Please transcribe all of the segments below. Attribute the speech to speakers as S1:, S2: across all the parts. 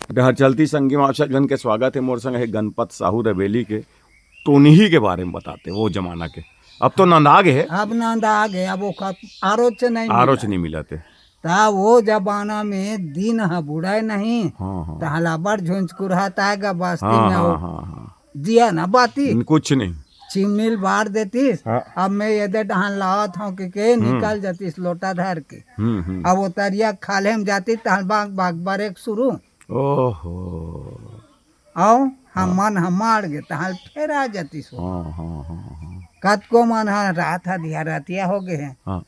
S1: हर चलती संगी माशा जन के स्वागत है मोर संग है गणपत साहू रवेली के टोनही के बारे में बताते वो जमाना के। अब तो नंदाग है,
S2: अब नंद आ गए, अब वो आरोच नहीं
S1: आरोच
S2: मिला।
S1: नहीं मिला थे।
S2: ता वो जमाना में दिन है बुढ़ाए नहीं।
S1: हाँ हाँ
S2: तहला बड़ झुंझ कुरहताएगा बस्ती
S1: हाँ
S2: में।
S1: हाँ
S2: वो
S1: हाँ हाँ
S2: दिया ना बाती
S1: कुछ नहीं।
S2: चिमनील बार देतीस।
S1: हाँ।
S2: अब मैं ये दे डहान लावत हूँ के निकल जातीस लोटा धर के। अब वो तरिया खाले में जाती तहल बाग बाग बारेक शुरू।
S1: ओहो।
S2: आओ हम मन हम मार गए तहल फिर आ जातीस।
S1: हाँ हाँ हाँ हाँ
S2: कत को मन है रात है दिया रातिया हो गए हैं।
S1: हाँ।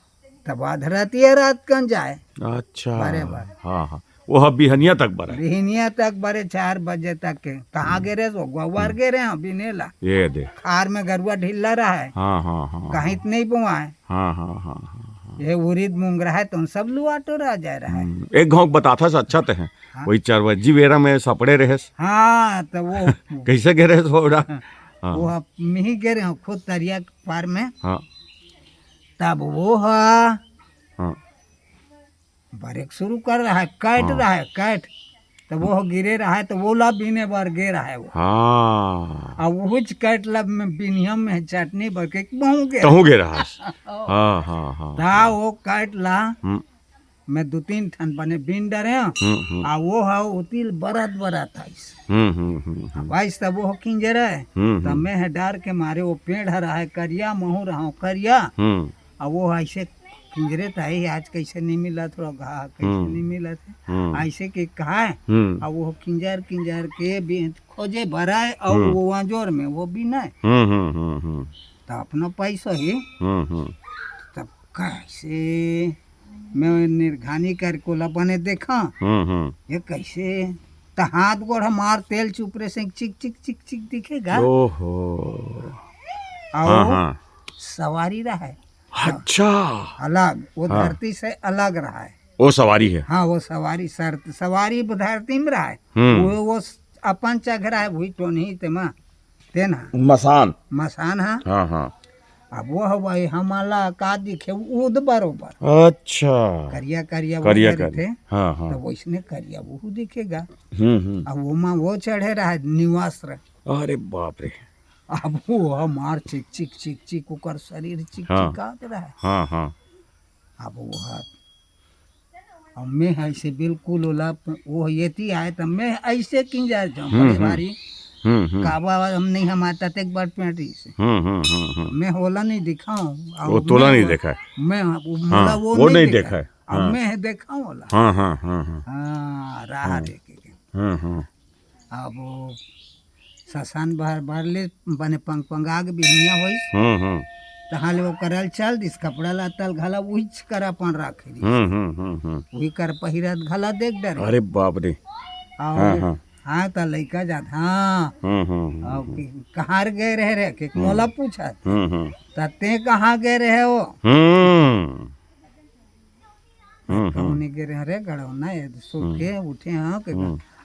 S2: तब आध रातिया रात कन जाए
S1: अच्छा।
S2: बारे बार
S1: हाँ हाँ वो अब बिहनिया तक बरा है।
S2: बिहनिया तक बड़े 4 बजे तक के कहाँ गे वो गवार गे रहे हैं बिनेला
S1: ये दे।
S2: खार में गरुआ ढिल्ला रहा है।
S1: हाँ हाँ हाँ
S2: कहीं तो नहीं बुआ है।
S1: हाँ हाँ हाँ हाँ।
S2: ये उरीद मूंग रहा है तो उन सब लुआटो रह जा रहा है।
S1: एक गाँव बताथा से अच्छा ते हैं। वही चरवज्जी वेरा में सपड़े रहे।
S2: हाँ तो वो
S1: कैसे गे रहे थोड़ा। हाँ
S2: वो मिही गे रहे हैं खुद तरिया के पार में।
S1: हाँ
S2: तब वो है
S1: हाँ
S2: बरेक शुरू कर रहा है काट रहा है काट। तो वो गिरे रहा है तो वो ला बीने बार गे रहा है वो।
S1: हाँ
S2: अब वो काट लब में बिनियम में चटनी भर के बहु गे
S1: कहूँ गे रहा। हाँ हाँ हाँ
S2: था वो काट ला।
S1: हम्म,
S2: मैं 2-3 ठन बने बीन डरे
S1: हम्म,
S2: आ वो है उतिल बरत बरत आइस। वाइस तब वो किंजर है तब मैं है डर के मारे वो पेड़ हरा है करिया महू रहा करिया। अब वो ऐसे पिंजरे था ही आज कैसे नहीं मिला थोड़ा घा कैसे नहीं मिला थे ऐसे के कहा है। अब वो किंजर किंजर के भी खोजे भराए और वो वाजोर में वो भी नहीं तो अपना पैसा ही तब कैसे मैं निर्घानी कर को बने देखा ये कैसे तो हाथ गोड़ मार तेल चुपरे से चिक चिक चिक चिक दिखेगा।
S1: ओहो।
S2: और सवारी रहा है
S1: अच्छा
S2: अलग वो धरती से अलग रहा है।
S1: वो सवारी है।
S2: हाँ वो सवारी सवारी धरती में रहा है। वो अपन चघ रहा है वही टोनी तेमा तेना
S1: मसान
S2: मसान है।
S1: हाँ हाँ।
S2: अब वो है वही हमारा का दिखे उद बरोबर
S1: अच्छा
S2: करिया करिया
S1: करिया
S2: वो थे।
S1: हाँ हाँ
S2: तो वैसने करिया वो दिखेगा। अब वो माँ वो चढ़े रहा है निवास्त्र।
S1: अरे बाप रे।
S2: अब वो मार चिक चिक चिक चिक ओकर शरीर चिक चिकात रहा है।
S1: हाँ हाँ।
S2: अब वो अब मैं ऐसे बिल्कुल ओला वो येती आए तो मैं ऐसे किन जाए जाऊँ बड़ी भारी काबा हम नहीं हम आता एक बार पेटी से मैं होला नहीं दिखाऊं।
S1: वो तोला नहीं देखा है।
S2: मैं
S1: वो नहीं देखा है।
S2: अब मैं दिखाऊं होला।
S1: हाँ हाँ हाँ
S2: हाँ राह देखे। अब वो ससान बाहर बाहर ले बने पंग पंगा के बिहनिया होई तहाले वो करल चल दिस कपड़ा लातल घला वही कर अपन राखे वही कर पहिरत घला देख डर।
S1: अरे बाप रे।
S2: हाँ तो लड़का जात हाँ कहाँ गए रहे रे के मोला पूछा ते कहाँ गए रहे हो कहने गए रहे रे गड़ौना सो के उठे हाँ के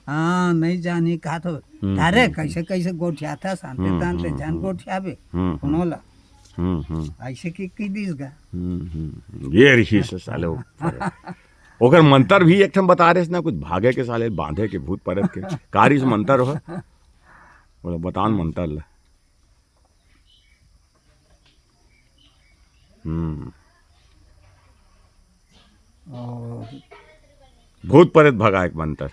S2: हाँ नहीं जानी कहा तो अरे कैसे कैसे गोठिया था शांति तानते जान गोठिया भी कौनोला ऐसे की दिस गा
S1: ये ऋषि से साले ओकर मंत्र भी एक ठम बता रहे ना कुछ भागे के साले बांधे के भूत परत के कारिस मंत्र हो बोला बतान मंत्र ला। भूत परत भगा एक मंत्र।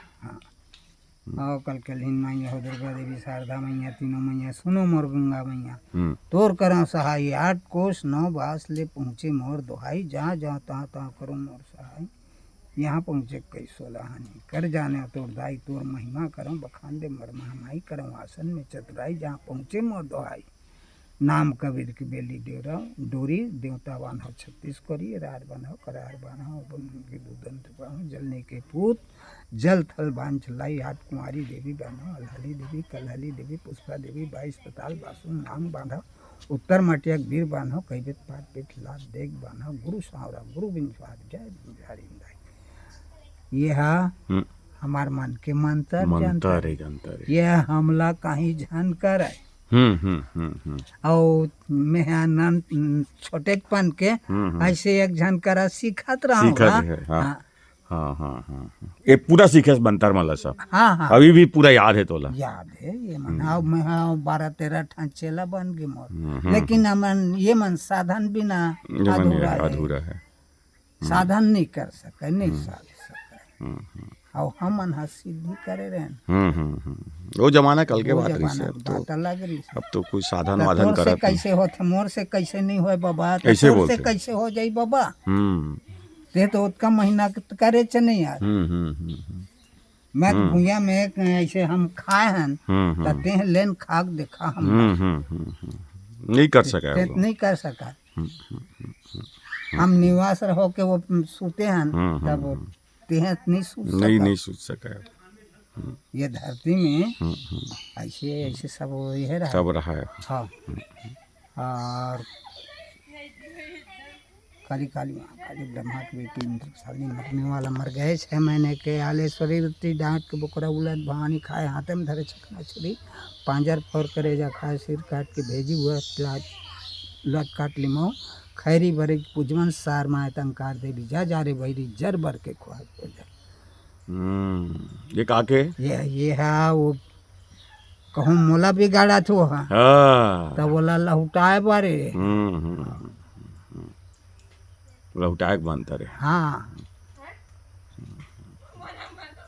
S2: कल कलिन मैया हो दुर्गा देवी शारदा मैया तीनों मैया सुनो मोर गंगा मैया तोर करा सहाय 8 कोस 9 बास ले पहुँचे मोर दोहाई जहाँ जहाँ तहाँ तहाँ करो मोर सहाय यहाँ पहुँचे कई 16 हानि कर जाने तोर दाई तोर महिमा करो बखान दे मर महमाई करो आसन में चतुराई जहाँ पहुँचे मोर दोहाई नाम कबीर की बेली डेरा डोरी देवता बान्हो 36 कोरी रार बान्हो करार बान्हो दूधन जलने के पूत जल थल बांझ लाई हाथ कुमारी देवी बान्हो अलहली देवी कलहली देवी पुष्पा देवी 22 पताल बासु नाम बांधो उत्तर मटिया वीर बान्हो कैबेत पाट पेट लाद देख बान्हो गुरु सावरा गुरु बिंदवाद जय बिंदारी। यह हमार मन के मंत्र यह हमला कहीं झन कर और मैं छोटेपन के ऐसे एक झन करा सीखत रहा।
S1: हाँ हाँ हाँ ये पूरा सीखे मंतर मला सब
S2: हाँ हाँ
S1: अभी भी पूरा याद है तोला
S2: याद है ये मन अब मैं हाँ 12-13 ठान चेला बन गए मोर लेकिन हमन ये मन साधन बिना
S1: ये मन
S2: अधूरा है
S1: अधूरा है
S2: साधन नहीं कर सके नहीं साध सके और हमन हा सिद्धि करे रहे
S1: वो जमाना कल के
S2: वो
S1: बात रही
S2: जमाना
S1: से अब तो
S2: बात अलग रही
S1: अब तो कोई साधन
S2: तो
S1: वाधन
S2: तोर से
S1: करत नहीं।
S2: कैसे होते मोर से कैसे नहीं होए बाबा तो
S1: कैसे
S2: तोर से
S1: बोलते?
S2: कैसे हो जाई बाबा
S1: हम्म
S2: ते तो उतना महीना करे च नहीं यार मैं तो भुइया में एक ऐसे हम खाए हन तो ते लेन खाक देखा हम
S1: नहीं कर सका
S2: ते
S1: वो।
S2: नहीं कर सका हम निवास रहो के वो सूते हन तब ते नहीं सूत
S1: नहीं
S2: सका
S1: नहीं सोच सका
S2: ये धरती में ऐसे ऐसे सब ये रहा
S1: सब रहा है।
S2: हाँ और काली काली काली ब्रह्मा की बेटी इंद्रशाली मरने वाला मर गए 6 महीने के आलेश्वरी रुति डांट के बोकरा उलट भवानी खाए हाथे में धरे चकना छुरी पांजर फोर करे जा खाए सिर काट के भेजी हुआ लट काट लिमो खैरी भरे पूजवन सार माए तंकार देवी जा जा रे भैरी जर भर के खुआ
S1: ये काके
S2: ये है वो कहूँ मोला बिगाड़ा थो हाँ
S1: हाँ
S2: तब बोला लहुटाए बारे
S1: लहुटाक बनता रे
S2: हाँ